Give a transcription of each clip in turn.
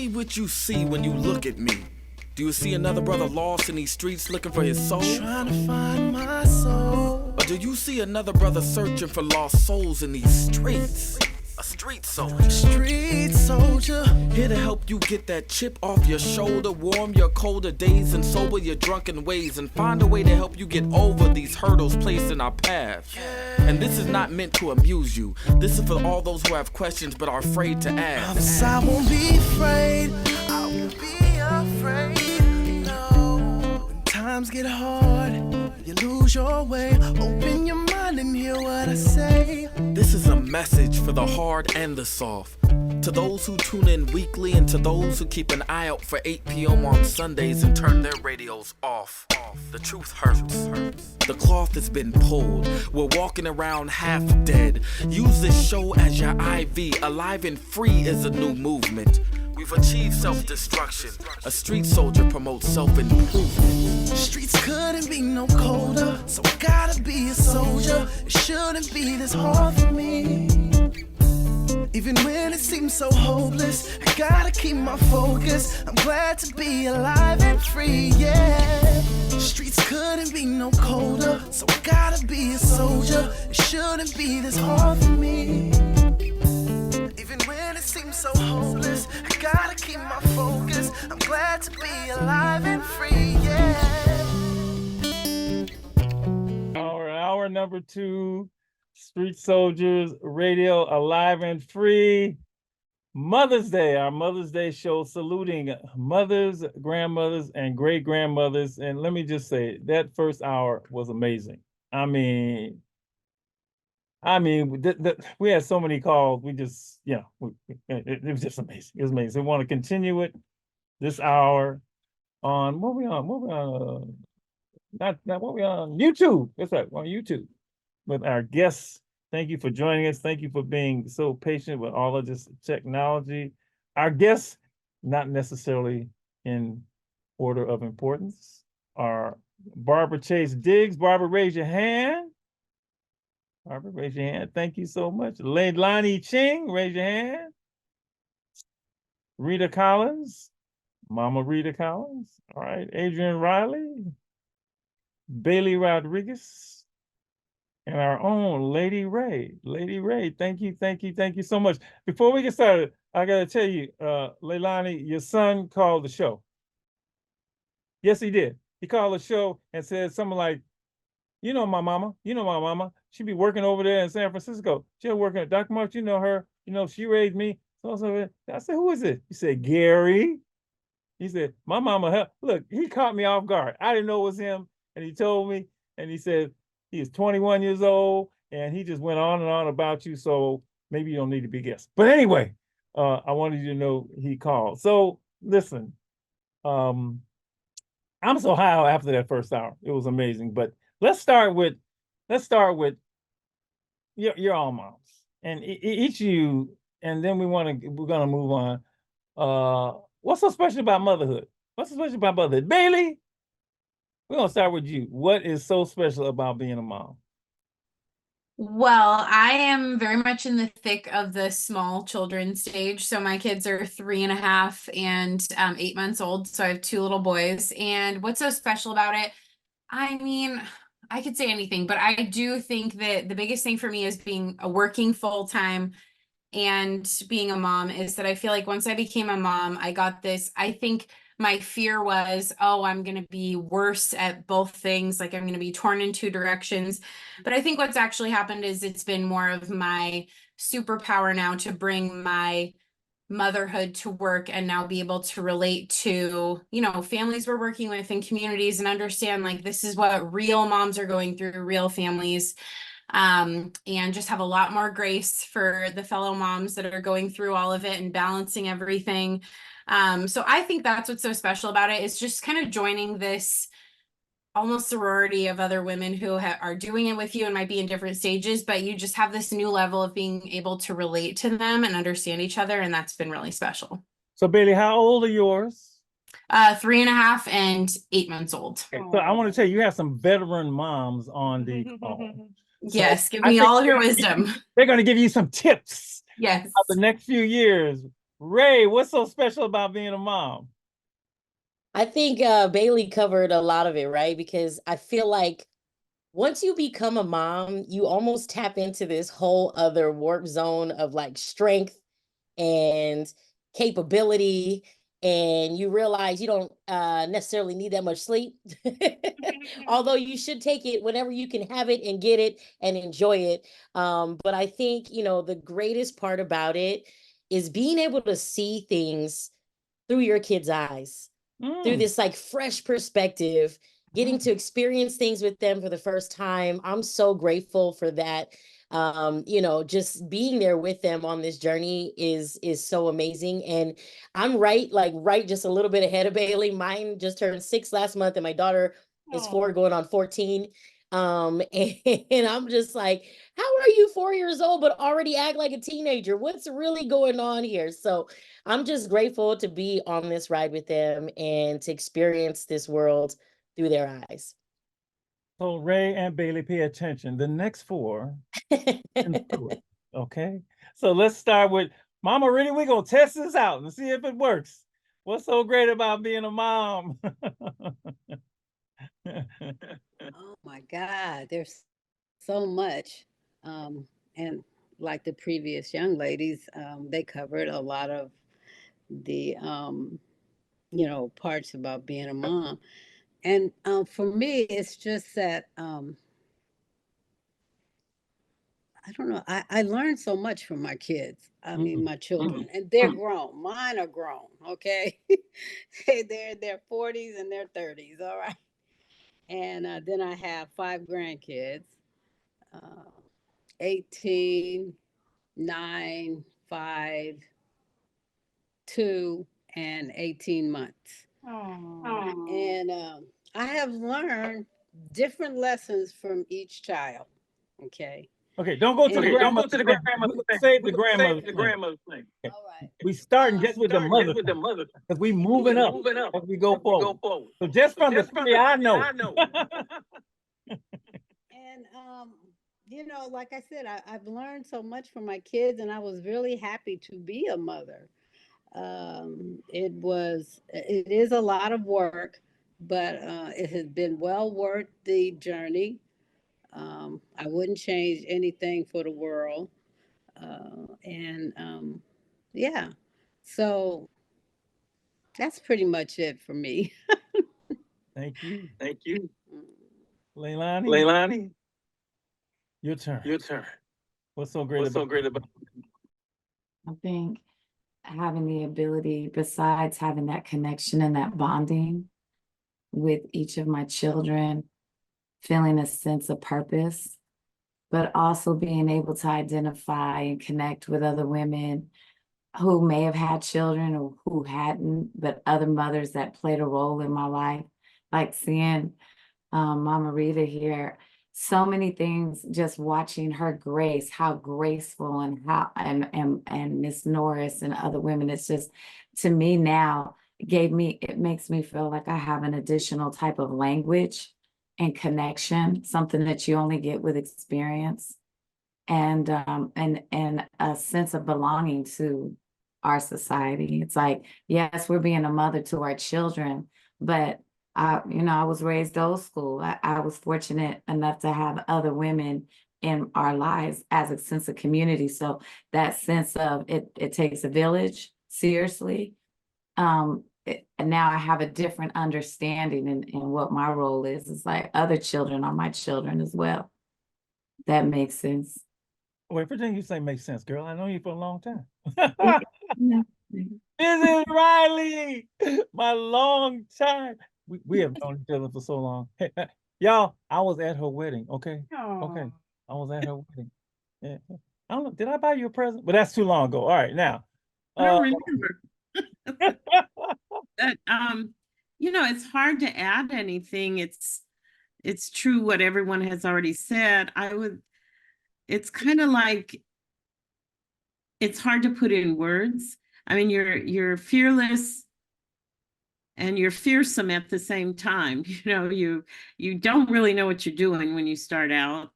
me what you see when you look at me. Do you see another brother lost in these streets looking for his soul? Trying to find my soul. Or do you see another brother searching for lost souls in these streets? A street soldier. Street soldier. Here to help you get that chip off your shoulder, warm your colder days and sober your drunken ways, and find a way to help you get over these hurdles placed in our path. And this is not meant to amuse you. This is for all those who have questions but are afraid to ask. I won't be afraid. I won't be afraid. No. When times get hard, you lose your way. Open your mind and hear what I say. This is a message for the hard and the soft. To those who tune in weekly and to those who keep an eye out for 8 p.m. on Sundays and turn their radios off. The truth hurts. The cloth has been pulled. We're walking around half dead. Use this show as your IV. Alive and Free is a new movement. We've achieved self-destruction. A street soldier promotes self-improvement. Streets couldn't be no colder, so I gotta be a soldier. It shouldn't be this hard for me. Even when it seems so hopeless, I gotta keep my focus. I'm glad to be alive and free, yeah. Streets couldn't be no colder, so I gotta be a soldier. It shouldn't be this hard for me. Even when it seems so hopeless, I gotta keep my focus. I'm glad to be alive and free, yeah. Hour number 2, Street Soldiers Radio, Alive and Free. Mother's Day, our Mother's Day show, saluting mothers, grandmothers, and great-grandmothers. And let me just say, that first hour was amazing. I mean, we had so many calls. We just, it was just amazing. It was amazing. We want to continue it this hour on, what we on? What we on? YouTube. That's right, we're on YouTube with our guests. Thank you for joining us. Thank you for being so patient with all of this technology. Our guests, not necessarily in order of importance, are Barbara Chase Diggs. Barbara, raise your hand. Barbara, raise your hand. Thank you so much. Leilani Ching, raise your hand. Rita Collins, Mama Rita Collins. All right. Adrian Riley, Bailey Rodriguez, and our own Lady Ray. Lady Ray, thank you so much. Before we get started, I gotta tell you, Leilani, your son called the show. Yes, he did. He called the show and said something like, my mama, she be working over there in San Francisco. She'll work at Dr. Mark, you know her, she raised me. So I said, who is it? He said, Gary. He said, my mama, look, he caught me off guard. I didn't know it was him. And he told me, and he said, he is 21 years old, and he just went on and on about you, so maybe you don't need to be guest. But anyway, I wanted you to know he called. So listen, I'm so high after that first hour. It was amazing. But let's start with your all moms and each of you, and then we're gonna move on. What's so special about motherhood? What's so special about motherhood? Bailey, we're gonna start with you. What is so special about being a mom? Well, I am very much in the thick of the small children stage. So my kids are 3.5 and 8 months old. So I have 2 little boys. And what's so special about it? I mean, I could say anything, but I do think that the biggest thing for me is being a working full-time and being a mom is that I feel like once I became a mom, I got this, I think my fear was, I'm going to be worse at both things. Like I'm going to be torn in 2 directions. But I think what's actually happened is it's been more of my superpower now to bring my motherhood to work and now be able to relate to, families we're working with and communities and understand like this is what real moms are going through, real families. And just have a lot more grace for the fellow moms that are going through all of it and balancing everything. So I think that's what's so special about it is just kind of joining this almost sorority of other women who are doing it with you and might be in different stages, but you just have this new level of being able to relate to them and understand each other. And that's been really special. So Bailey, how old are yours? 3.5 and 8 months old. Okay, so I want to tell you, you have some veteran moms on the call. Yes, give me all of your wisdom. They're going to give you some tips. Yes. About the next few years Ray, what's so special about being a mom? I think Bailey covered a lot of it, right? Because I feel like once you become a mom, you almost tap into this whole other warp zone of like strength and capability, and you realize you don't necessarily need that much sleep. Although you should take it whenever you can have it and get it and enjoy it. But I think, you know, the greatest part about it is being able to see things through your kids' eyes, through this like fresh perspective, getting to experience things with them for the first time. I'm so grateful for that. You know, just being there with them on this journey is so amazing. And I'm right just a little bit ahead of Bailey. Mine just turned 6 last month, and my daughter is 4 going on 14. And I'm just like, how are you 4 years old but already act like a teenager? What's really going on here? So I'm just grateful to be on this ride with them and to experience this world through their eyes. So Ray and Bailey, pay attention. The next four, okay? So let's start with Mama Riddy. We're gonna test this out and see if it works. What's so great about being a mom? Oh my God, there's so much. And like the previous young ladies, they covered a lot of the, parts about being a mom. And for me, it's just that I don't know. I learned so much from my kids. I mean, my children, and they're grown. Mine are grown. Okay, they're in their 40s and their 30s. All right. And then I have 5 grandkids, uh, 18, 9, 5, 2, and 18 months. And I have learned different lessons from each child. Okay. Okay, don't go to the Don't grandmother thing. Save the grandmother thing. Okay. All right. We starting just with the mother because we moving up as we go forward. So just from the three I know. And like I said, I've learned so much from my kids, and I was really happy to be a mother. It is a lot of work, but it has been well worth the journey. I wouldn't change anything for the world. And yeah, so that's pretty much it for me. Thank you. Mm. Leilani, your turn. What's so great about I think having the ability, besides having that connection and that bonding with each of my children, feeling a sense of purpose, but also being able to identify and connect with other women who may have had children or who hadn't, but other mothers that played a role in my life, like seeing Mama Rita here. So many things, just watching her grace, how graceful, and how and Miss Norris and other women. It's just, to me now, it makes me feel like I have an additional type of language and connection, something that you only get with experience, and a sense of belonging to our society. It's like, yes, we're being a mother to our children, but I was raised old school. I was fortunate enough to have other women in our lives as a sense of community. So that sense of it takes a village seriously. And now I have a different understanding in what my role is. It's like other children are my children as well. That makes sense. Wait, everything you say makes sense, girl. I know you for a long time. Yeah. Mrs. Riley, my long time. We have known each other for so long. Y'all, I was at her wedding, okay? Okay. I was at her wedding. Yeah. I don't know, did I buy you a present? But that's too long ago. All right, now. I don't remember. But it's hard to add anything. It's true what everyone has already said. It's kind of like, it's hard to put in words. I mean, you're fearless and you're fearsome at the same time. You don't really know what you're doing when you start out.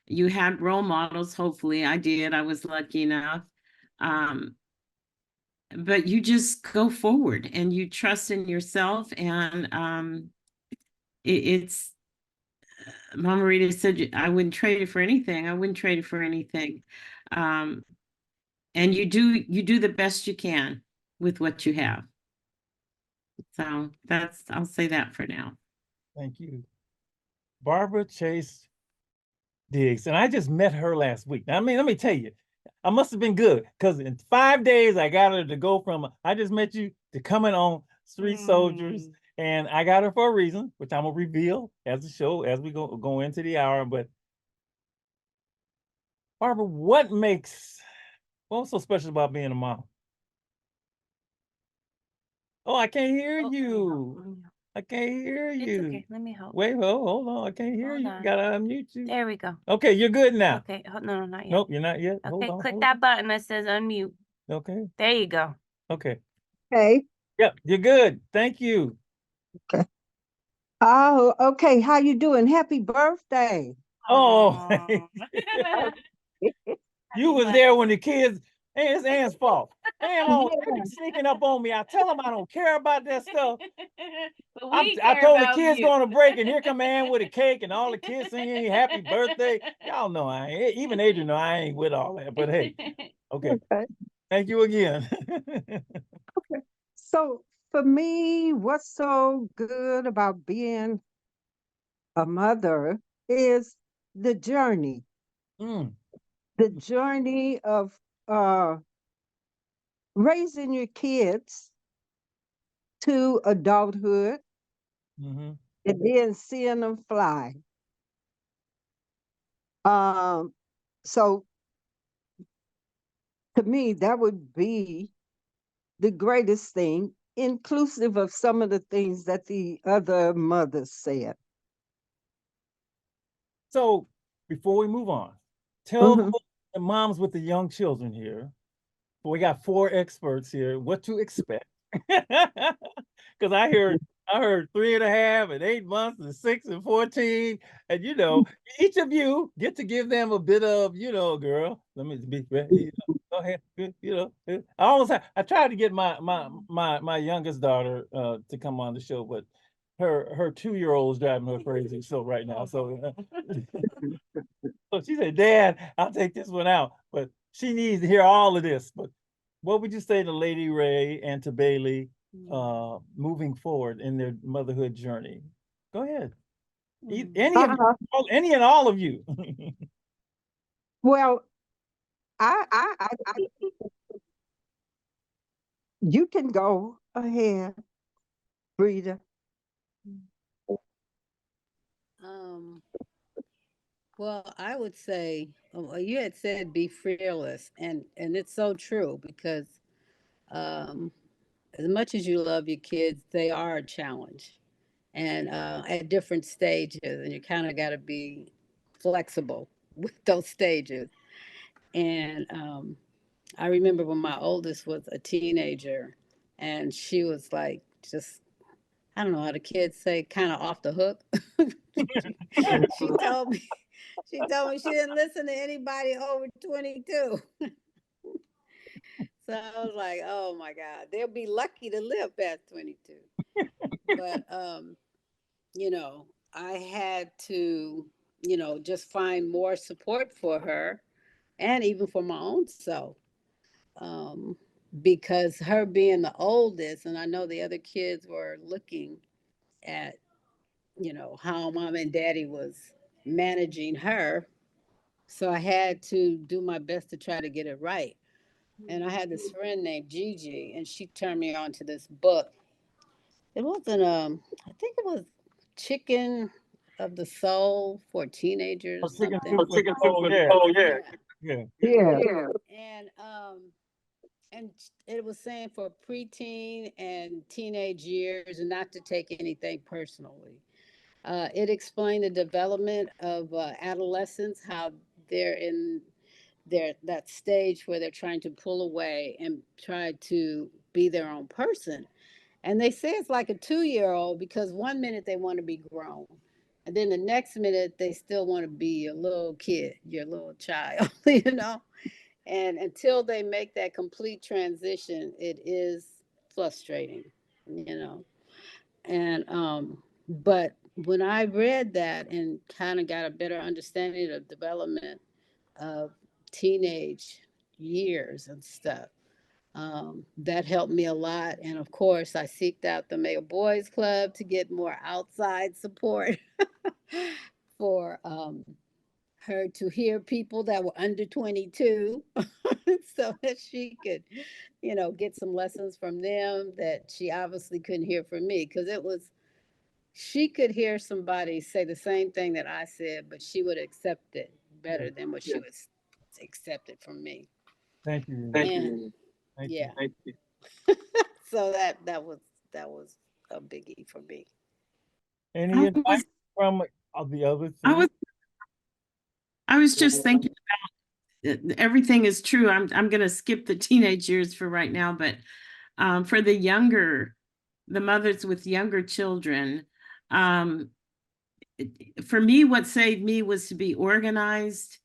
You had role models. Hopefully I did. I was lucky enough. but you just go forward and you trust in yourself. And it's Mama Rita said, I wouldn't trade it for anything. I wouldn't trade it for anything. And you do the best you can with what you have. So I'll say that for now. Thank you. Barbara Chase Diggs. And I just met her last week. Now, I mean, let me tell you, I must have been good because in 5 days I got her to go from I just met you to coming on Street Soldiers. And I got her for a reason, which I'm gonna reveal as the show, as we go into the hour. But Barbara, what's so special about being a mom? Oh, I can't hear you. I can't hear It's you. okay. Let me help. Wait, hold on. I can't hear Hold you. on. Gotta unmute you. There we go. Okay, you're good now. Okay. No, not yet. Nope, you're not yet. Okay, Hold on. click that button that says unmute. Okay. There you go. Okay. Okay. Yep, you're good. Thank you. Okay. Oh, okay. How you doing? Happy birthday. Oh, Aw. you was there when the kids, hey, it's Ann's fault. Ann always Yeah. sneaking up on me. I tell them I don't care about that stuff. But I care told the about kids you. going to break, and here come Ann with a cake and all the kids singing happy birthday. Y'all know I ain't, even Adrian know I ain't with all that, but hey, okay. Okay. Thank you again. Okay. So for me, what's so good about being a mother is the journey. Mm, The journey of uh raising your kids to adulthood mhm. and then seeing them fly. Um, so to me, that would be the greatest thing, inclusive of some of the things that the other mothers said. So before we move on, tell Mhm. the moms with the young children here, we got 4 experts here, what to expect. Because I heard 3.5 and 8 months and 6 and 14. And each of you get to give them a bit of, girl. Let me be ready. Go ahead. I tried to get my youngest daughter to come on the show, but her 2-year-old is driving her crazy so right now. So so she said, Dad, I'll take this one out. But she needs to hear all of this. But what would you say to Lady Ray and to Bailey moving forward in their motherhood journey? Go ahead. Uh-huh. Any and all of you. Well, you can go ahead, Brita. Well, I would say you had said be fearless, and it's so true because um, as much as you love your kids, they are a challenge, and at different stages, and you kind of got to be flexible with those stages. And I remember when my oldest was a teenager, and she was like just I don't know how the kids say, kind of off the hook. she told me she told me she didn't listen to anybody over 22. So I was like, oh my God, they'll be lucky to live past 22. But I had to, just find more support for her and even for my own self. Um, because her being the oldest, and I know the other kids were looking at, how mom and daddy was managing her. So I had to do my best to try to get it right. And I had this friend named Gigi, and she turned me on to this book. It wasn't I think it was Chicken of the Soul for teenagers, something. Chicken soup for the soul, yeah. Yeah. Yeah. And it was saying for preteen and teenage years not to take anything personally. It explained the development of adolescents, how they're in that stage where they're trying to pull away and try to be their own person. And they say it's like a 2-year-old because one minute they want to be grown. And then the next minute they still want to be a little kid, your little child, you know? And until they make that complete transition, it is frustrating, you know. And but when I read that and kind of got a better understanding of development of teenage years and stuff, that helped me a lot. And of course, I seeked out the Male Boys Club to get more outside support for her to hear people that were under 22 so that she could, you know, get some lessons from them that she obviously couldn't hear from me, because it was, she could hear somebody say the same thing that I said, but she would accept it better than what she was accepted from me. Thank you. And Thank yeah, you. so that was a biggie for me. Any advice from the other I three? was just thinking about everything is true. I'm going to skip the teenage years for right now, but for the mothers with younger children, for me, what saved me was to be organized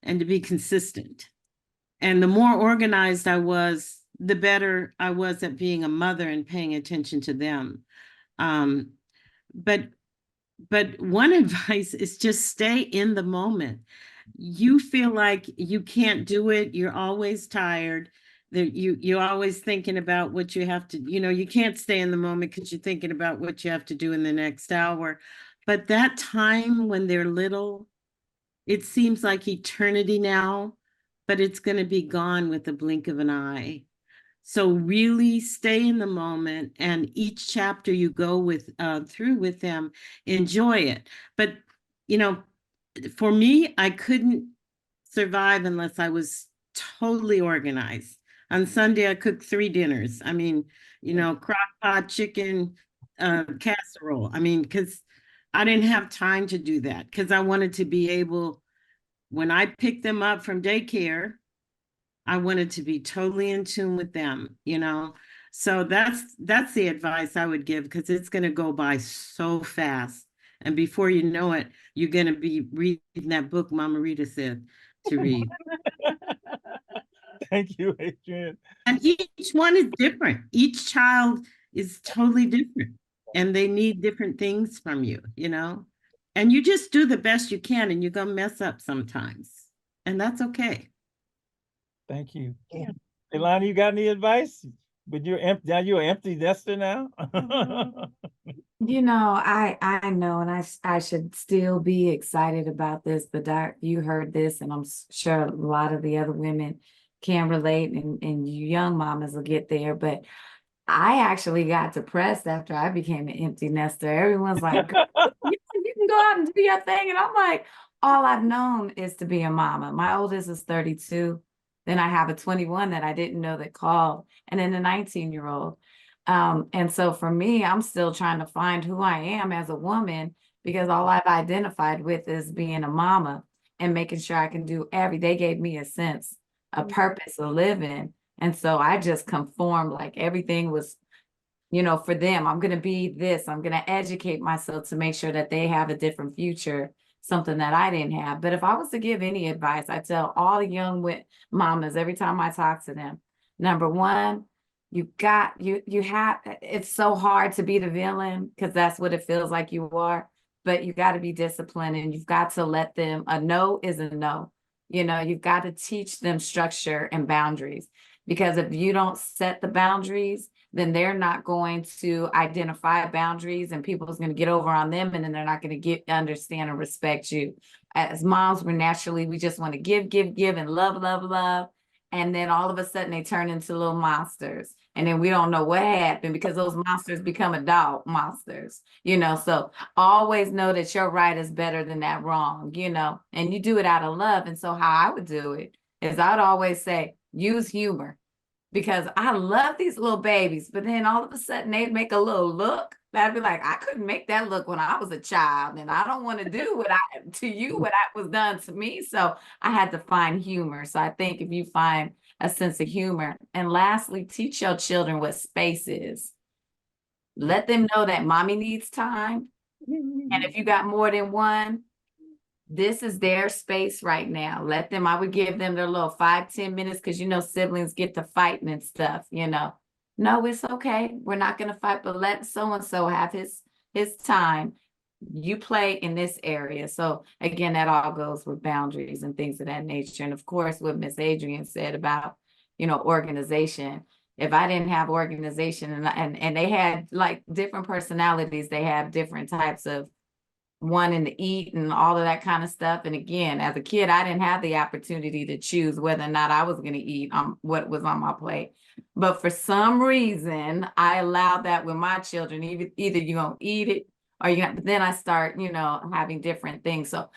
and to be consistent. And the more organized I was, the better I was at being a mother and paying attention to them. But one advice is just stay in the moment. You feel like you can't do it, you're always tired, that you're always thinking about what you have to, you can't stay in the moment because you're thinking about what you have to do in the next hour. But that time when they're little, it seems like eternity now, but it's going to be gone with the blink of an eye. So really stay in the moment, and each chapter you go through with them, enjoy it. But for me, I couldn't survive unless I was totally organized. On Sunday, I cooked 3 dinners. I mean, crock pot, chicken, casserole. I mean, because I didn't have time to do that, because I wanted to be able, when I picked them up from daycare, I wanted to be totally in tune with them, So that's the advice I would give, because it's going to go by so fast. And before you know it, you're going to be reading that book Mama Rita said to read. Thank you, Adrienne. And each one is different. Each child is totally different, and they need different things from you, And you just do the best you can, and you're going to mess up sometimes. And that's okay. Thank you. Yeah. Ilana, you got any advice? But you're empty now. You're an empty nester now. I know, and I should still be excited about this, but you heard this, and I'm sure a lot of the other women can relate, and you young mamas will get there. But I actually got depressed after I became an empty nester. Everyone's like, you can go out and do your thing. And I'm like, all I've known is to be a mama. My oldest is 32. Then I have a 21 that I didn't know that called, and then a 19-year-old. And so for me, I'm still trying to find who I am as a woman, because all I've identified with is being a mama and making sure I can do they gave me a sense, a purpose of living. And so I just conformed, like everything was, for them. I'm going to be this. I'm going to educate myself to make sure that they have a different future, something that I didn't have. But if I was to give any advice, I tell all the young mamas every time I talk to them, number one, it's so hard to be the villain, because that's what it feels like you are, but you got to be disciplined, and you've got to let them, a no is a no. You've got to teach them structure and boundaries, because if you don't set the boundaries, then they're not going to identify boundaries, and people's going to get over on them, and then they're not going to understand and respect you. As moms, we just want to give, and love. And then all of a sudden they turn into little monsters. And then we don't know what happened, because those monsters become adult monsters, so always know that your right is better than that wrong, and you do it out of love. And so how I would do it is I'd always say, use humor, because I love these little babies, but then all of a sudden they'd make a little look. That'd be like, I couldn't make that look when I was a child, and I don't want to do what was done to me. So I had to find humor. So I think if you find a sense of humor, and lastly, teach your children what space is. Let them know that mommy needs time. And if you got more than one, this is their space right now. Let them, I would give them their little 5-10 minutes, because you know siblings get to fighting and stuff, you know. No, it's okay. We're not gonna fight, but let so-and-so have his time. You play in this area. So again, that all goes with boundaries and things of that nature. And of course, what Miss Adrian said about, you know, organization. If I didn't have organization and they had like different personalities, they have different types of wanting to eat and all of that kind of stuff. And again, as a kid, I didn't have the opportunity to choose whether or not I was going to eat what was on my plate. But for some reason, I allowed that with my children. Either you're going to eat it or but then I start, you know, having different things. So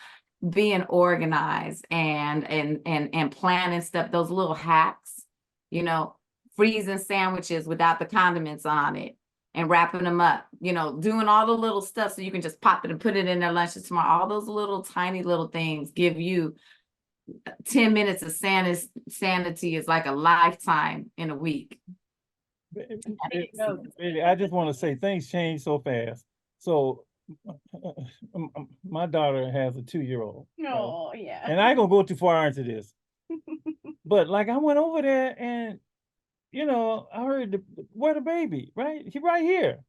being organized and planning stuff, those little hacks, you know, freezing sandwiches without the condiments on it, and wrapping them up, you know, doing all the little stuff so you can just pop it and put it in their lunches tomorrow. All those little tiny little things give you 10 minutes of sanity is like a lifetime in a week. I just want to say things change so fast. So my daughter has a 2-year-old. Oh, yeah. And I ain't gonna go too far into this. But like I went over there and you know, I heard where the baby, right? He right here.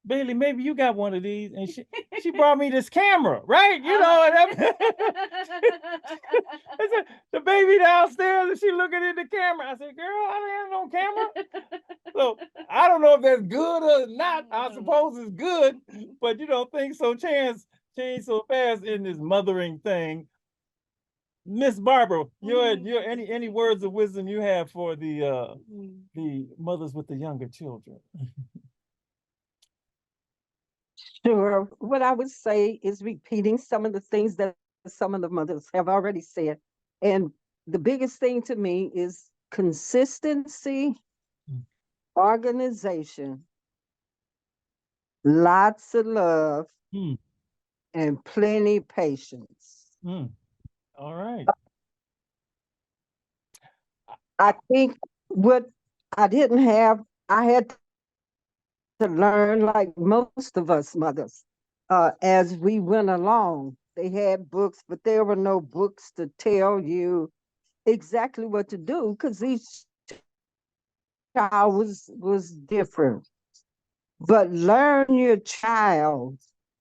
Bailey, maybe you got one of these. And she brought me this camera, right? You know, the baby downstairs, and she looking at the camera. I said, girl, I don't have no camera. So I don't know if that's good or not. I suppose it's good, but you know, things change so fast in this mothering thing. Miss Barbara, your any words of wisdom you have for the mothers with the younger children? Sure. What I would say is repeating some of the things that some of the mothers have already said. And the biggest thing to me is consistency, organization, lots of love, and plenty patience. All right. I think what I didn't have, I had to learn like most of us mothers as we went along. They had books, but there were no books to tell you exactly what to do because each child was different. But learn your child,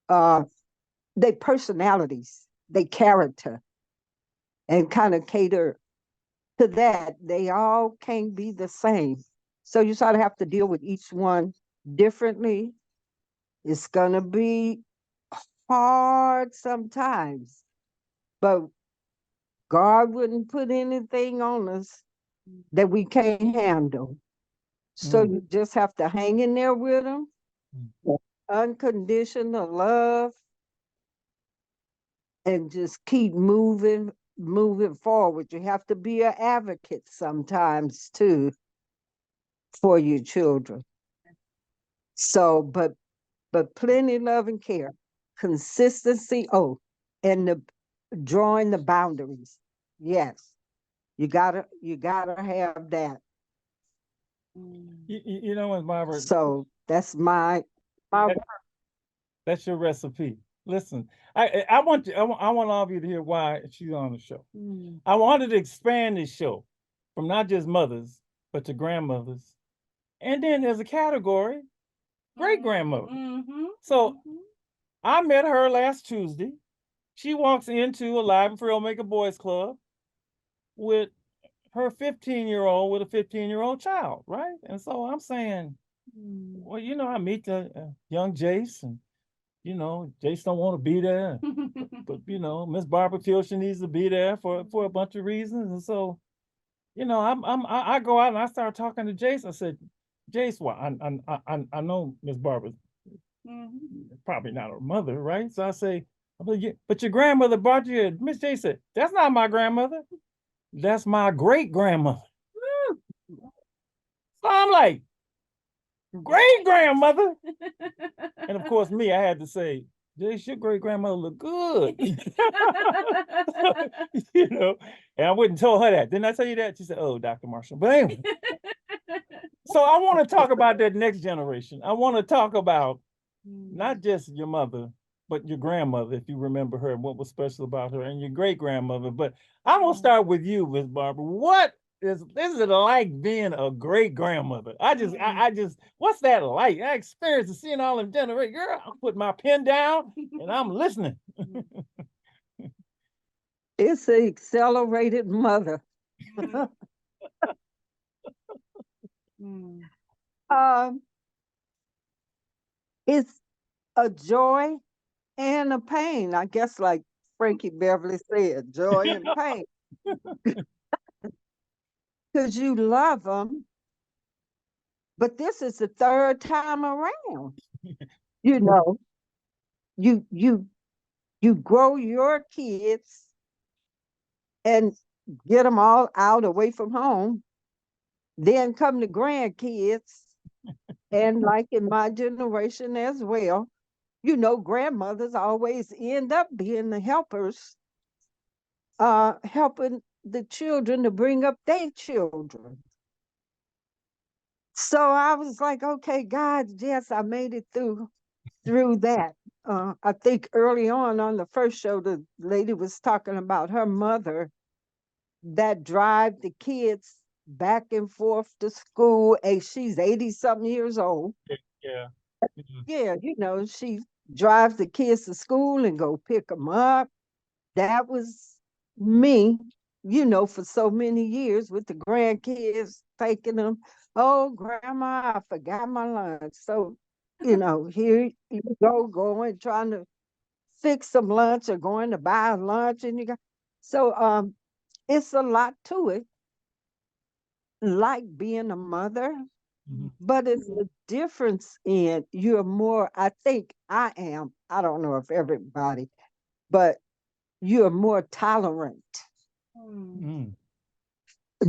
their personalities, their character, and kind of cater to that. They all can't be the same. So you sort of have to deal with each one differently. It's gonna be hard sometimes, but God wouldn't put anything on us that we can't handle. So you just have to hang in there with them. Unconditional love, and just keep moving forward. You have to be an advocate sometimes too for your children. So, but plenty love and care, consistency. Oh, and drawing the boundaries. Yes, you gotta have that. You know what, Barbara? So that's that's your recipe. Listen, I want all of you to hear why she's on the show. I wanted to expand this show from not just mothers, but to grandmothers. And then there's a category, great grandmother. So I met her last Tuesday. She walks into Alive and Free Omega Boys Club with her 15-year-old with a 15-year-old child, right? And so I'm saying, well, you know, I meet the young Jace, and you know, Jace don't want to be there, but you know, Miss Barbara feels she needs to be there for a bunch of reasons, and so, you know, I go out and I start talking to Jace. I said, Jace, well, I know Miss Barbara's probably not her mother, right? So I say, but your grandmother brought you here. Miss Jace said, that's not my grandmother. That's my great grandmother. So I'm like, great grandmother. And of course, me, I had to say, Jace, your great grandmother look good. You know, and I wouldn't tell her that. Didn't I tell you that? She said, oh, Dr. Marshall. But anyway. So I want to talk about that next generation. I want to talk about not just your mother, but your grandmother, if you remember her, what was special about her, and your great grandmother. But I'm gonna start with you, Miss Barbara. What is it like being a great grandmother? I just, what's that like? I experienced seeing all them generations. Girl, I put my pen down and I'm listening. It's an accelerated mother. Um, it's a joy and a pain, I guess, like Frankie Beverly said, joy and pain. Because you love them, but this is the third time around. You know, you grow your kids and get them all out away from home. Then come the grandkids, and like in my generation as well, you know, grandmothers always end up being the helpers, helping the children to bring up their children. So I was like, okay, God, yes, I made it through that. I think early on the first show, the lady was talking about her mother that drive the kids back and forth to school. And she's 80 something years old. Yeah. Yeah, you know, she drives the kids to school and go pick them up. That was me, you know, for so many years with the grandkids, taking them. Oh, grandma, I forgot my lunch. So, you know, here you go, going, trying to fix some lunch or going to buy lunch. And you got, so it's a lot to it, like being a mother, but it's a difference in you're more, I think I am, I don't know if everybody, but you're more tolerant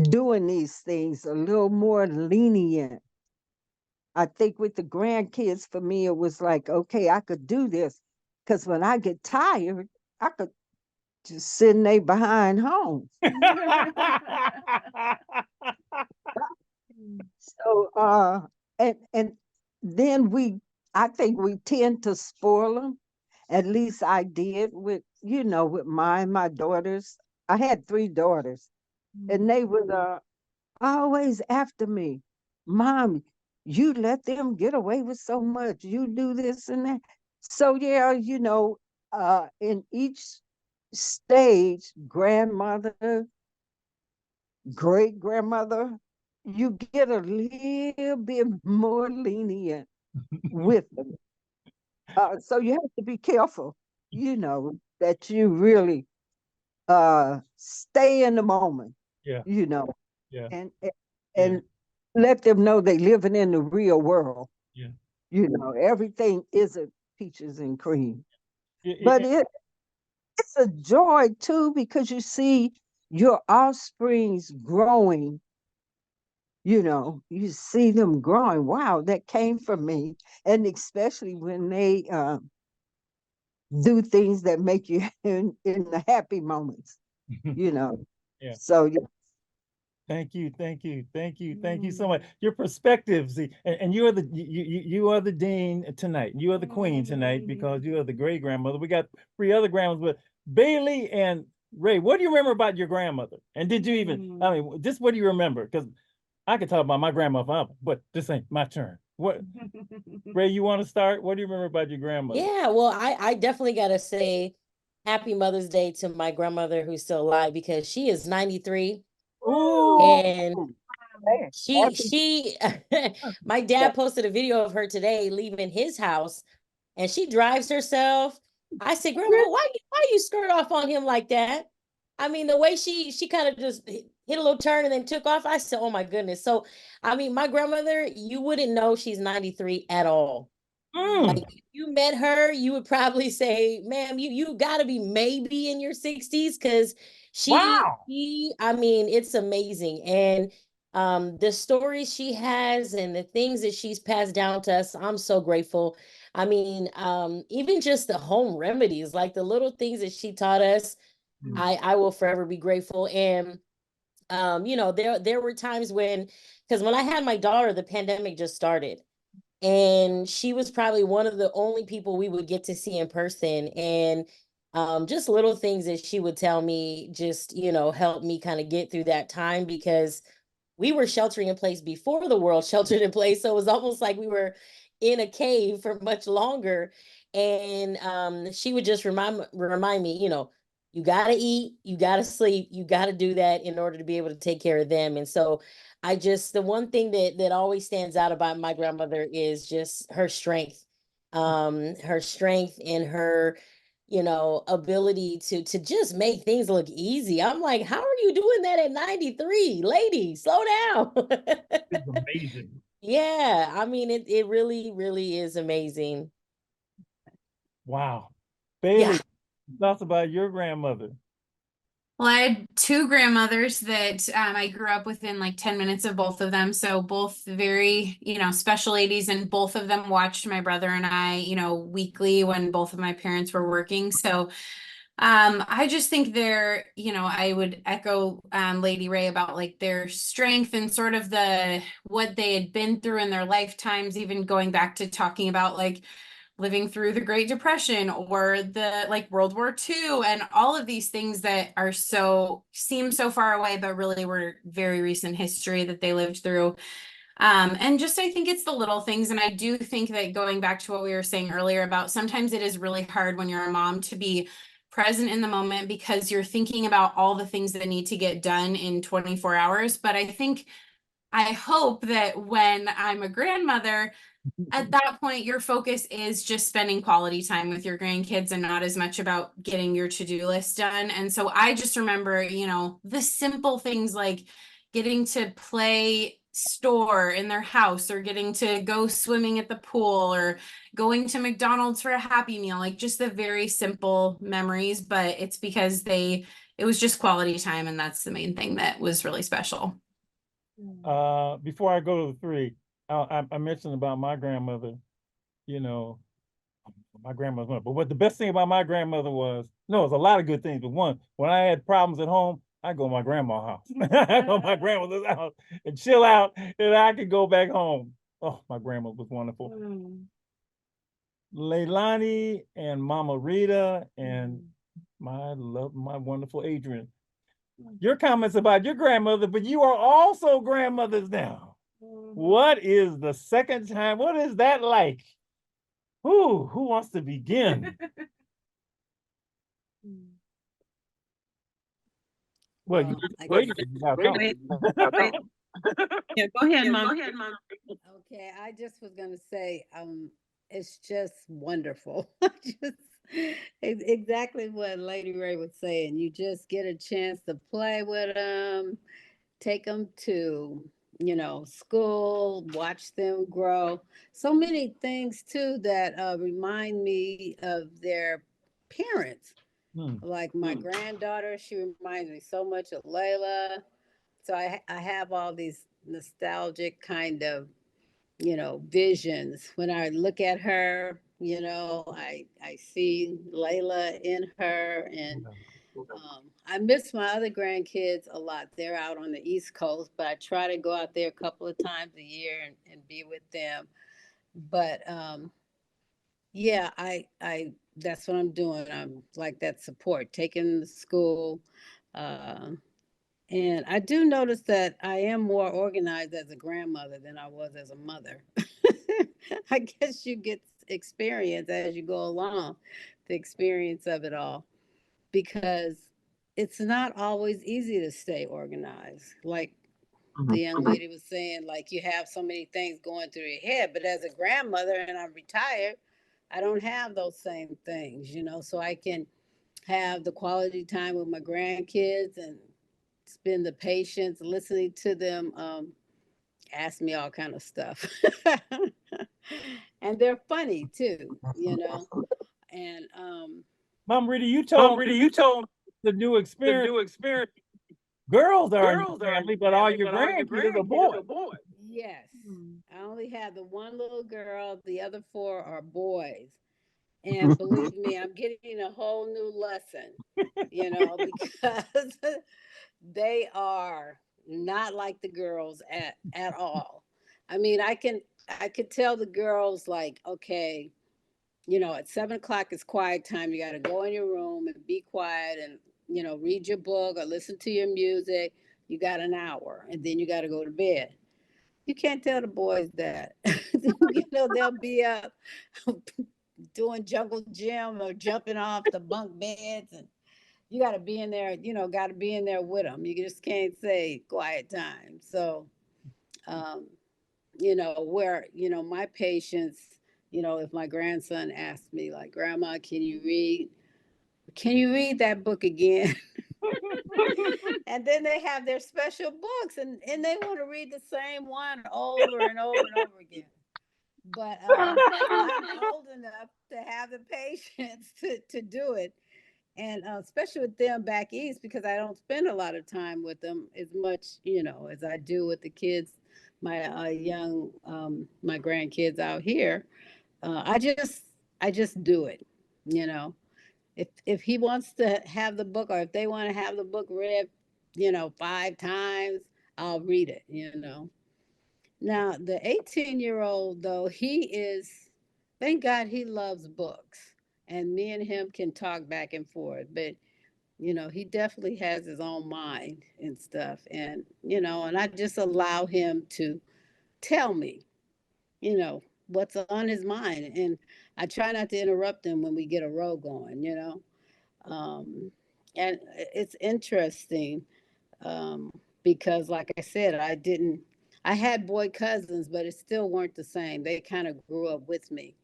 doing these things, a little more lenient. I think with the grandkids, for me, it was like, okay, I could do this. Because when I get tired, I could just sit in they behind home. So, and then I think we tend to spoil them. At least I did with, you know, with my daughters. I had 3 daughters, and they would always after me, Mom, you let them get away with so much. You do this and that. So yeah, you know, in each stage, grandmother, great grandmother, you get a little bit more lenient with them. So you have to be careful, you know, that you really stay in the moment, Yeah. you know, Yeah. and let them know they living in the real world. Yeah. You know, everything isn't peaches and cream. Yeah, But it's a joy too, because you see your offsprings growing. You know, you see them growing. Wow, that came from me. And especially when they do things that make you in the happy moments, you know. Yeah. So yeah. Thank you so much. Your perspectives, see, and you are you are the dean tonight. You are the queen tonight because you are the great grandmother. We got 3 other grandmothers, but Bailey and Ray, what do you remember about your grandmother? And did you even? I mean, just what do you remember? Because I could talk about my grandmother, but this ain't my turn. What, Ray? You want to start? What do you remember about your grandmother? Yeah, well, I definitely gotta say Happy Mother's Day to my grandmother who's still alive because she is 93. Ooh. And Hey, she my dad posted a video of her today leaving his house, and she drives herself. I said, Grandma, why you skirt off on him like that? I mean, the way she kind of just hit a little turn and then took off. I said, oh my goodness. So I mean, my grandmother, you wouldn't know she's 93 at all. Like if you met her, you would probably say, ma'am, you gotta be maybe in your 60s, because she, I mean, it's amazing. And the stories she has and the things that she's passed down to us, I'm so grateful. I mean, even just the home remedies, like the little things that she taught us, I will forever be grateful. And you know, there were times when, because when I had my daughter, the pandemic just started. And she was probably one of the only people we would get to see in person. And just little things that she would tell me just, help me kind of get through that time, because we were sheltering in place before the world sheltered in place. So it was almost like we were in a cave for much longer. And she would just remind me, you got to eat, you got to sleep, you got to do that in order to be able to take care of them. And so the one thing that always stands out about my grandmother is just her strength. Her strength and her ability to just make things look easy. I'm like, how are you doing that at 93? Lady, slow down. It's amazing. Yeah, I mean, it really, really is amazing. Wow. Yeah. Bailey, thoughts about your grandmother? Well, I had two grandmothers that I grew up within like 10 minutes of both of them. So both very, special ladies, and both of them watched my brother and I, weekly when both of my parents were working. So I just think I would echo Lady Ray about like their strength and sort of what they had been through in their lifetimes, even going back to talking about like living through the Great Depression or the like World War II, and all of these things that seem so far away, but really were very recent history that they lived through. And just, I think it's the little things. And I do think that, going back to what we were saying earlier about, sometimes it is really hard when you're a mom to be present in the moment, because you're thinking about all the things that need to get done in 24 hours. But I hope that when I'm a grandmother, at that point, your focus is just spending quality time with your grandkids and not as much about getting your to-do list done. And so I just remember, the simple things like getting to play store in their house, or getting to go swimming at the pool, or going to McDonald's for a Happy Meal, like just the very simple memories. But it's because it was just quality time, and that's the main thing that was really special. Before I go to the three, I mentioned about my grandmother, my grandmother, but what the best thing about my grandmother was, no, it's a lot of good things, but one, when I had problems at home, I go to my grandma's house. I go to my grandmother's house and chill out, and I could go back home. Oh, my grandma was wonderful. Leilani and Mama Rita and my wonderful Adrian. Your comments about your grandmother, but you are also grandmothers now. What is the second time? What is that like? Who wants to begin? Well, you I wait. guess- Yeah, go ahead, Mom. Okay, I just was gonna say, it's just wonderful. Just exactly what Lady Ray was saying. You just get a chance to play with them, take them to, school, watch them grow. So many things too that remind me of their parents. Like my granddaughter, she reminds me so much of Layla. So I have all these nostalgic kind of, visions. When I look at her, I see Layla in her. And I miss my other grandkids a lot. They're out on the East Coast, but I try to go out there a couple of times a year and be with them. But yeah, I that's what I'm doing. I'm like that support, taking them to school. Uh, and I do notice that I am more organized as a grandmother than I was as a mother. I guess you get experience as you go along, the experience of it all, because it's not always easy to stay organized. Like the young lady was saying, like you have so many things going through your head, but as a grandmother and I'm retired, I don't have those same things, so I can have the quality time with my grandkids and spend the patience listening to them ask me all kind of stuff. And they're funny too, and Mom Rita, you told the new experience. Girls are in your family, but all your grandkids are boys. yes, I only have the one little girl, the other four are boys. And believe me, I'm getting a whole new lesson, because they are not like the girls at all. I mean, I can I could tell the girls like, okay, you know, at 7 o'clock is quiet time. You got to go in your room and be quiet and, you know, read your book or listen to your music. You got an hour and then you got to go to bed. You can't tell the boys that. You know, they'll be up doing jungle gym or jumping off the bunk beds, and you got to be in there, you know, got to be in there with them. You just can't say quiet time. So, um, you know, where, you know, my patients, you know, if my grandson asks me, like, Grandma, can you read? Can you read that book again? And then they have their special books, and they want to read the same one over and over and over again. But I'm old enough to have the patience to do it. And especially with them back east, because I don't spend a lot of time with them as much, you know, as I do with the kids, my my grandkids out here. I just do it, you know. If he wants to have the book, or if they want to have the book read, you know, 5 times, I'll read it, you know. Now, the 18-year-old, though, he is, thank God he loves books. And me and him can talk back and forth. But, you know, he definitely has his own mind and stuff. And, you know, and I just allow him to tell me, you know, what's on his mind. And I try not to interrupt him when we get a row going, you know. Um, and it's interesting um, because, like I said, I had boy cousins, but it still weren't the same. They kind of grew up with me.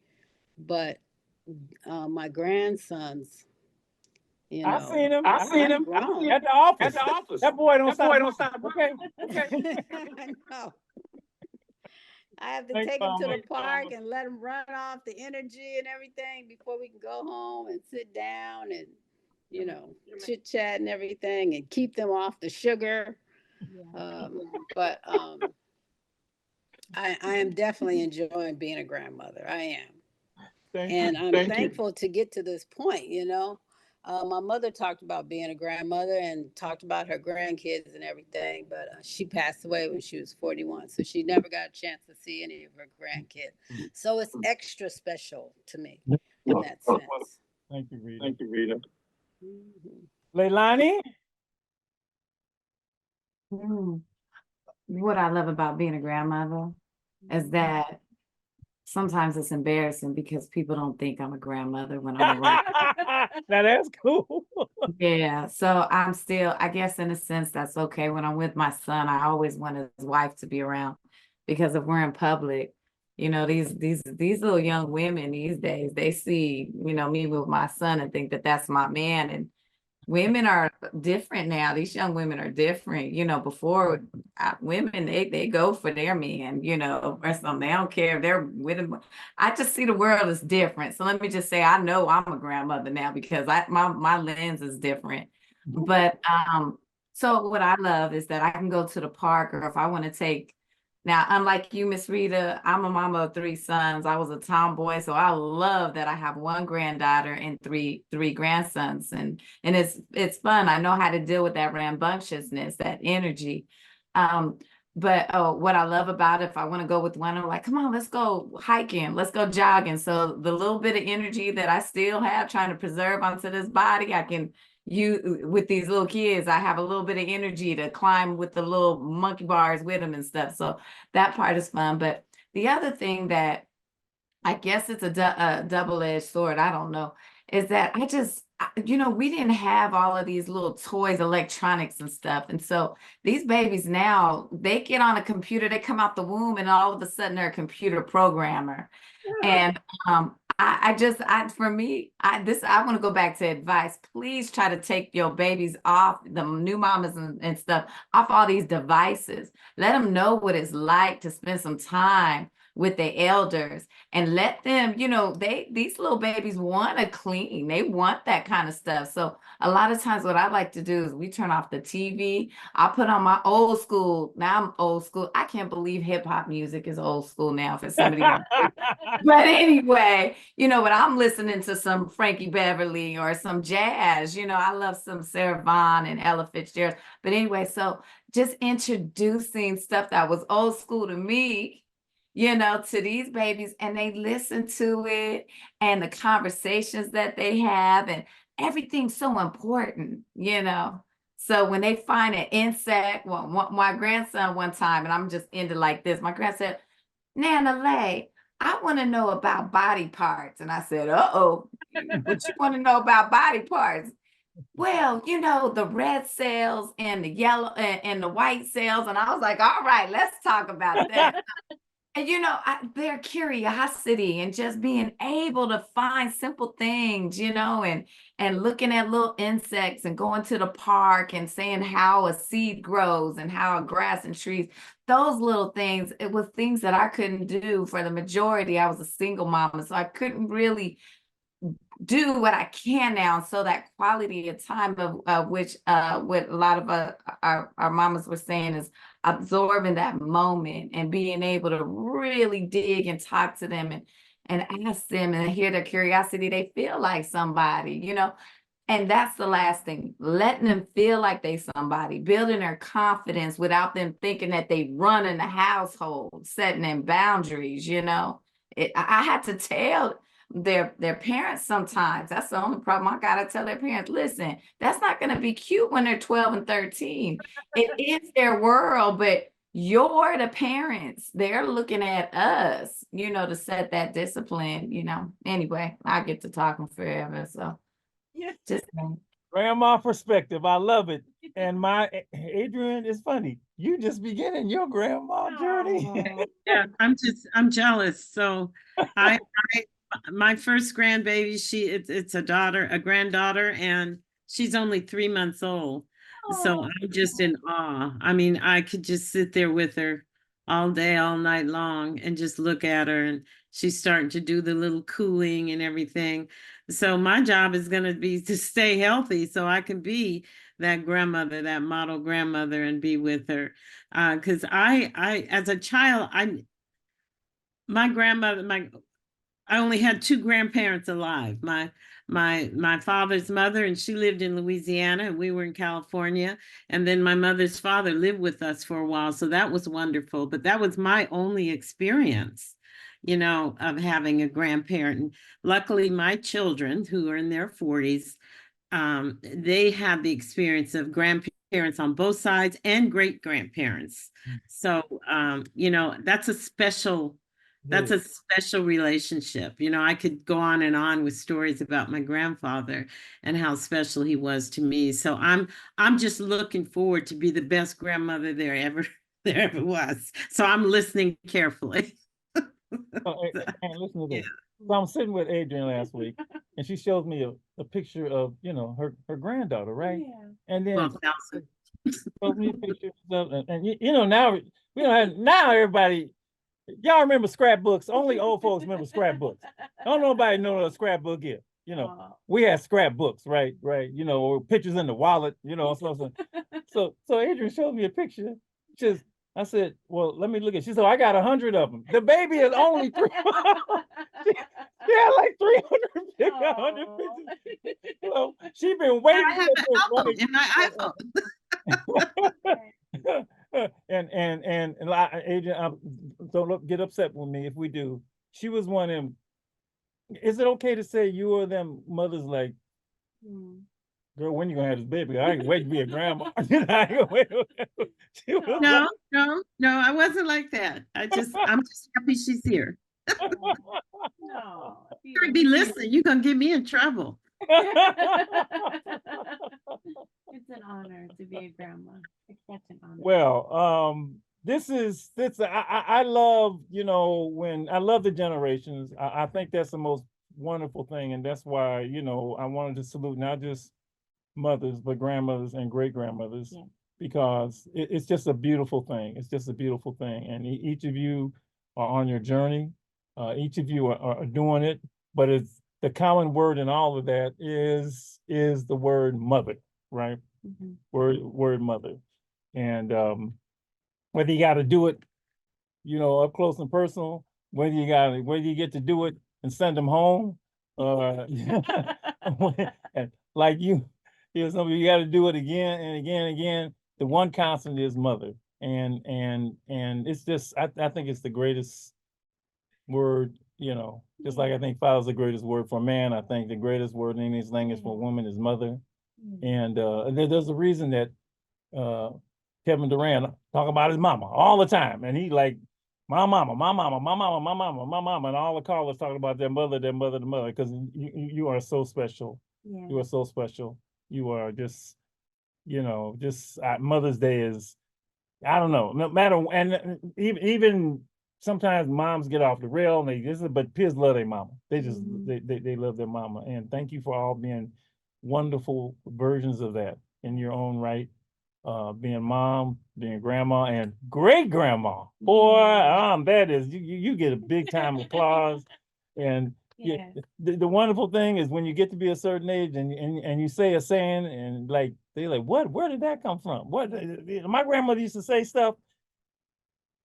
But my grandsons, you I know, seen him. I seen I'm him grown. at the office. That boy don't stop. Okay. I know. I have to Thanks, take him to Mama. the park and let him run off the energy and everything before we can go home and sit down and, you know, chit chat and everything and keep them off the sugar. But I am definitely enjoying being a grandmother. I am. Thank And you. I'm thankful to get to this point, you know. My mother talked about being a grandmother and talked about her grandkids and everything, but she passed away when she was 41. So she never got a chance to see any of her grandkids. So it's extra special to me in that sense. Thank you, Rita. Mhm. Leilani? What I love about being a grandmother is that sometimes it's embarrassing because people don't think I'm a grandmother when I'm around. Now that's cool. Yeah, so I'm still, I guess in a sense, that's okay. When I'm with my son, I always want his wife to be around because if we're in public, you know, these little young women these days, they see, you know, me with my son and think that that's my man. And women are different now. These young women are different. You know, before women, they go for their men, you know, or something. They don't care if they're with them. I just see the world as different. So let me just say, I know I'm a grandmother now because my lens is different. But so what I love is that I can go to the park, or if I want to take. Now, unlike you, Miss Rita, I'm a mama of 3 sons. I was a tomboy, so I love that I have 1 granddaughter and three grandsons, and it's fun. I know how to deal with that rambunctiousness, that energy. But what I love about it, if I want to go with one, I'm like, come on, let's go hiking, let's go jogging. So the little bit of energy that I still have trying to preserve onto this body, I can you with these little kids, I have a little bit of energy to climb with the little monkey bars with them and stuff. So that part is fun. But the other thing that I guess it's a double-edged sword, I don't know, is that you know, we didn't have all of these little toys, electronics and stuff. And so these babies now, they get on a computer, they come out the womb and all of a sudden they're a computer programmer. And for me, I want to go back to advice. Please try to take your babies off, the new mamas and stuff, off all these devices. Let them know what it's like to spend some time with the elders and let them, you know, these little babies want to clean. They want that kind of stuff. So a lot of times what I like to do is we turn off the TV. I put on my old school. Now I'm old school. I can't believe hip hop music is old school now for somebody else. But anyway, you know, but I'm listening to some Frankie Beverly or some jazz. You know, I love some Sarah Vaughan and Ella Fitzgerald. But anyway, so just introducing stuff that was old school to me to these babies, and they listen to it and the conversations that they have, and everything's so important. So when they find an insect, well, my grandson one time, and I'm just into like this, my grandson said, Nana Lay, I want to know about body parts. And I said, uh-oh, what you want to know about body parts? Well, the red cells and the yellow and the white cells. And I was like, all right, let's talk about that. And their curiosity and just being able to find simple things, and looking at little insects and going to the park and saying how a seed grows and how a grass and trees, those little things, it was things that I couldn't do for the majority. I was a single mama, so I couldn't really do what I can now. So that quality of time of which what a lot of our mamas were saying is absorbing that moment and being able to really dig and talk to them and ask them and hear their curiosity. They feel like somebody. And that's the last thing, letting them feel like they somebody, building their confidence without them thinking that they run in the household, setting them boundaries. I had to tell their parents sometimes. That's the only problem. I gotta tell their parents, listen, that's not gonna be cute when they're 12 and 13. It is their world, but you're the parents. They're looking at us, to set that discipline. Anyway, I get to talking forever. So just Grandma perspective, I love it. And my Adrian, is funny. You just beginning your grandma journey. Yeah, I'm jealous. So I my first grandbaby, it's a granddaughter, and she's only 3 months old. So I'm just in awe. I mean, I could just sit there with her all day, all night long, and just look at her. And she's starting to do the little cooing and everything. So my job is going to be to stay healthy so I can be that grandmother, that model grandmother, and be with her. Because I, as a child, my grandmother, I only had two grandparents alive. My father's mother, and she lived in Louisiana, and we were in California. And then my mother's father lived with us for a while, so that was wonderful. But that was my only experience, of having a grandparent. And luckily, my children, who are in their 40s, they had the experience of grandparents on both sides and great grandparents. So, that's a special relationship. I could go on and on with stories about my grandfather and how special he was to me. So I'm just looking forward to be the best grandmother there ever was. So I'm listening carefully. And listen to this. So I'm sitting with Adrian last week, and she shows me a picture of her granddaughter, right? Yeah. And then shows me pictures of, and now now everybody. Y'all remember scrapbooks? Only old folks remember scrapbooks. Don't nobody know what a scrapbook is. We had scrapbooks, right? Pictures in the wallet, So Adrian showed me a picture. I said, well, let me look at. She said, I got 100 of them. The baby is only 3. She had like 350, 100 pictures. She been waiting for this. In my iPhone. and Adrian, don't get upset with me if we do. She was one of them. Is it okay to say you or them mothers like, girl, when you gonna have this baby? I ain't waiting to be a grandma. No, I wasn't like that. I'm just happy she's here. No, You're be listening. You're gonna get me in trouble. it's an honor to be a grandma. It's such an honor. Well, I love, when I love the generations. I think that's the most wonderful thing, and that's why I wanted to salute not just mothers but grandmothers and great grandmothers, because it's just a beautiful thing. It's just a beautiful thing, and each of you are on your journey. Each of you are doing it, but it's the common word in all of that is the word mother, right? Mm-hmm. Word mother, and whether you got to do it, up close and personal, whether you get to do it and send them home, like you got to do it again and again and again. The one constant is mother, and it's just I think it's the greatest word, you know, just like I think father's the greatest word for a man, I think the greatest word in English language for a woman is mother. And there's a reason that Kevin Durant talk about his mama all the time. And he like, my mama, my mama, my mama, my mama, my mama, and all the callers talking about their mother, their mother, their mother, because you are so special. Yeah. You are so special. You are just, you know, just Mother's Day is, I don't know, no matter, and even sometimes moms get off the rail and but kids love their mama. They just they love their mama. And thank you for all being wonderful versions of that in your own right. Being mom, being grandma, and great grandma. Boy, that is you get a big time applause. And Yeah. the wonderful thing is when you get to be a certain age and you say a saying and like they're like, what? Where did that come from? What? My grandmother used to say stuff,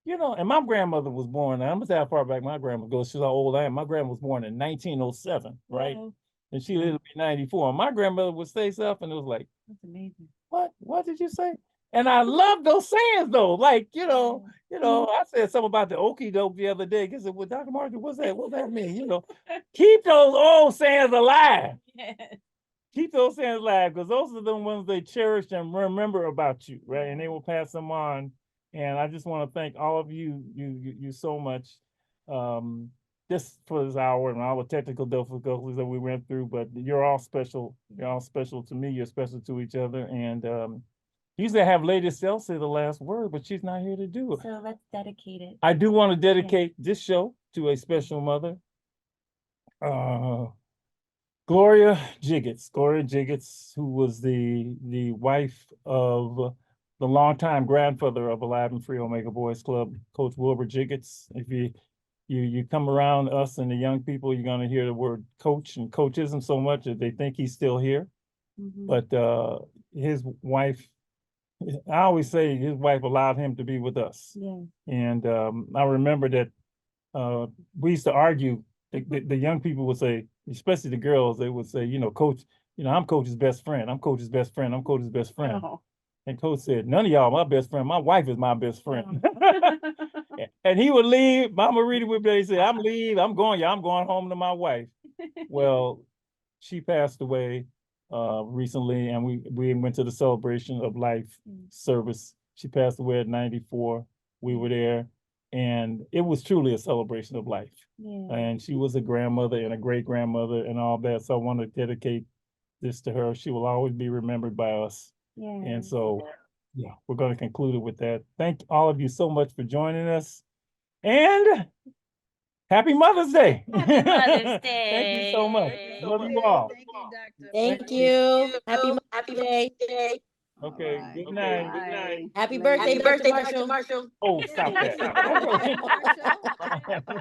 you know. And my grandmother was born. I'm gonna say how far back my grandma goes. She's how old I am. My grandma was born in 1907, right? Wow. And she lived to be 94. And my grandmother would say stuff, and it was like, That's amazing. what did you say? And I love those sayings though. Like, I said something about the okie doke the other day. Because well, Dr. Martin, what's that mean? You know, keep those old sayings alive. Yes. Keep those sayings alive, because those are the ones they cherish and remember about you, right? And they will pass them on. And I just want to thank all of you so much. Just for this hour and all the technical difficulties that we went through, but you're all special. You're all special to me. You're special to each other. And usually I have Lady Cell say the last word, but she's not here to do it. So let's dedicate it. I do want to dedicate this show to a special mother, Gloria Jiggetts. Gloria Jiggetts, who was the wife of the longtime grandfather of Alive and Free Omega Boys Club, Coach Wilbur Jiggetts. If you come around us and the young people, you're going to hear the word coach and coachism so much that they think he's still here. But his wife, I always say his wife allowed him to be with us. Yeah. And I remember that we used to argue. The young people would say, especially the girls, they would say, Coach, I'm Coach's best friend. I'm Coach's best friend. I'm Coach's best friend. Oh. And Coach said, none of y'all my best friend. My wife is my best friend. And he would leave. Mama Rita would say, I'm going home to my wife. Well, she passed away recently, and we went to the celebration of life service. She passed away at 94. We were there, and it was truly a celebration of life. Yeah. And she was a grandmother and a great grandmother and all that. So I want to dedicate this to her. She will always be remembered by us. Yeah. And so, yeah, we're going to conclude it with that. Thank all of you so much for joining us. And happy Mother's Day. Happy Mother's Day. Thank you so much. Love you all. Thank you, Doctor. Thank you. Happy Mother's Day. Okay, All right. good night. Bye. Happy birthday, Dr. Marshall. Oh, stop that. Marshall.